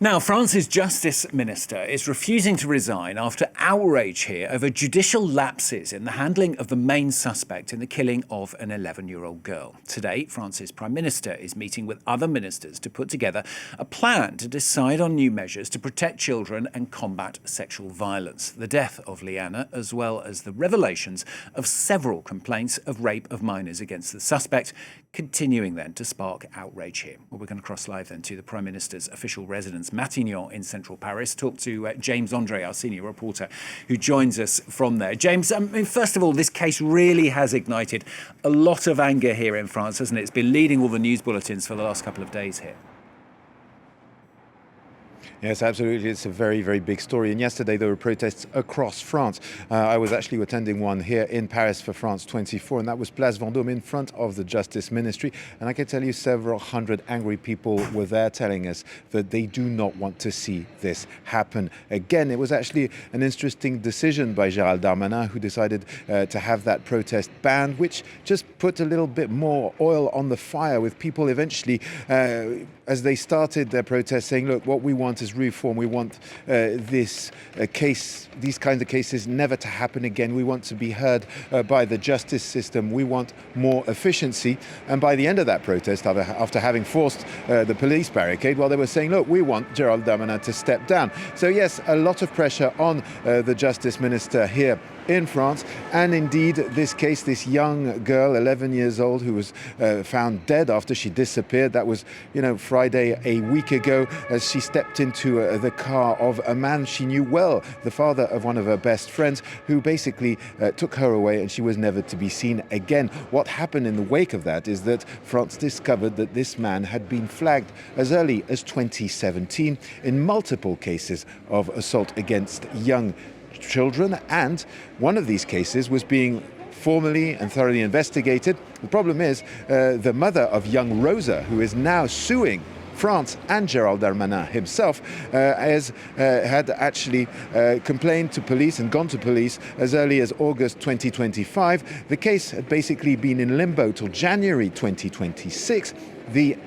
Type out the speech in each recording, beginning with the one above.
Now, France's Justice Minister is refusing to resign after outrage here over judicial lapses in the handling of the main suspect in the killing of an 11-year-old girl. Today, France's Prime Minister is meeting with other ministers to put together a plan to decide on new measures to protect children and combat sexual violence. The death of Liana, as well as the revelations of several complaints of rape of minors against the suspect, continuing then to spark outrage here. Well, we're going to cross live then to the Prime Minister's official residence, Matignon in central Paris, talk to James André, our senior reporter, who joins us from there. James, first of all, this case really has ignited a lot of anger here in France, hasn't it? It's been leading all the news bulletins for the last couple of days here. Yes, absolutely. It's a very, very big story. And yesterday there were protests across France. I was actually attending one here in Paris for France 24, and that was Place Vendôme in front of the Justice Ministry. And I can tell you several hundred angry people were there telling us that they do not want to see this happen again. It was actually an interesting decision by Gérald Darmanin, who decided to have that protest banned, which just put a little bit more oil on the fire with people eventually, as they started their protest, saying, look, what we want is reform. We want these kinds of cases never to happen again. We want to be heard by the justice system. We want more efficiency. And by the end of that protest, after having forced the police barricade, well, they were saying, look, we want Gérald Darmanin to step down. So yes, a lot of pressure on the justice minister here in France. And indeed, this case, this young girl, 11 years old, who was found dead after she disappeared. That was, Friday a week ago, as she stepped into the car of a man she knew well, the father of one of her best friends, who basically took her away, and she was never to be seen again. What happened in the wake of that is that France discovered that this man had been flagged as early as 2017 in multiple cases of assault against young children, and one of these cases was being formally and thoroughly investigated. The problem is the mother of young Rosa, who is now suing France and Gérald Darmanin himself, had actually complained to police and gone to police as early as August 2025. The case had basically been in limbo till January 2026. The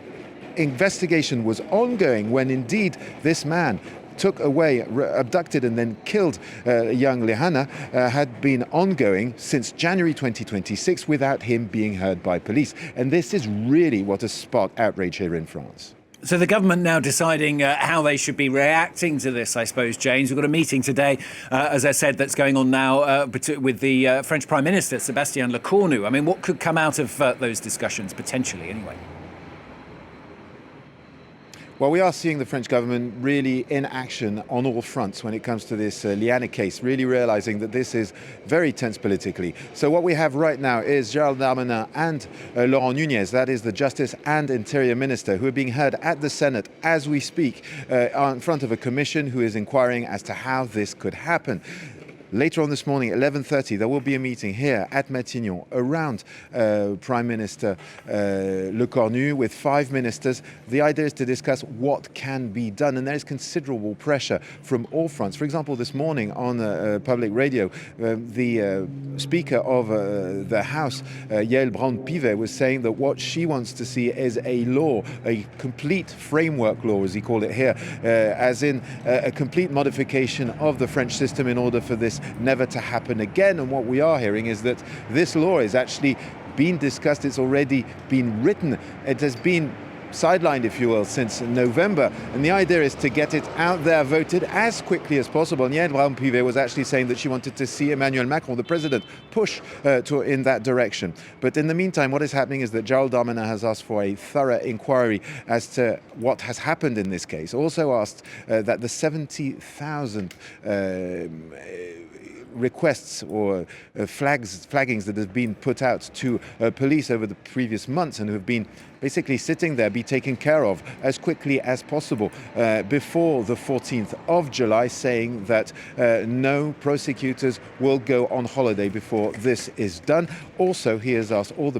investigation was ongoing when indeed this man took away, abducted and then killed young Liana, had been ongoing since January 2026 without him being heard by police. And this is really what has sparked outrage here in France. So the government now deciding how they should be reacting to this, I suppose, James. We've got a meeting today, as I said, that's going on now with the French Prime Minister, Sébastien Lecornu. I mean, what could come out of those discussions, potentially, anyway? Well, we are seeing the French government really in action on all fronts when it comes to this Liana case, really realizing that this is very tense politically. So what we have right now is Gérald Darmanin and Laurent Nunez, that is the Justice and Interior Minister, who are being heard at the Senate as we speak, in front of a commission who is inquiring as to how this could happen. Later on this morning, 11:30, there will be a meeting here at Matignon around Prime Minister Lecornu with 5 ministers. The idea is to discuss what can be done, and there is considerable pressure from all fronts. For example, this morning on public radio, the Speaker of the House, Yael Braun-Pivet, was saying that what she wants to see is a law, a complete framework law, as he called it here, as in a complete modification of the French system in order for this never to happen again. And what we are hearing is that this law is actually being discussed. It's already been written. It has been sidelined, if you will, since November. And the idea is to get it out there, voted as quickly as possible. And Yael Braun-Pivet was actually saying that she wanted to see Emmanuel Macron, the president, push in that direction. But in the meantime, what is happening is that Gérald Darmanin has asked for a thorough inquiry as to what has happened in this case. Also asked that the 70,000 requests or flaggings that have been put out to police over the previous months and who have been basically sitting there be taken care of as quickly as possible before the 14th of July, saying that no prosecutors will go on holiday before this is done. Also, he has asked all the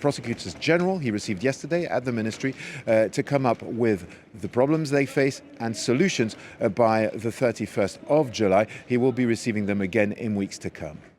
prosecutors general he received yesterday at the ministry to come up with the problems they face and solutions by the 31st of July. He will be receiving them again in weeks to come.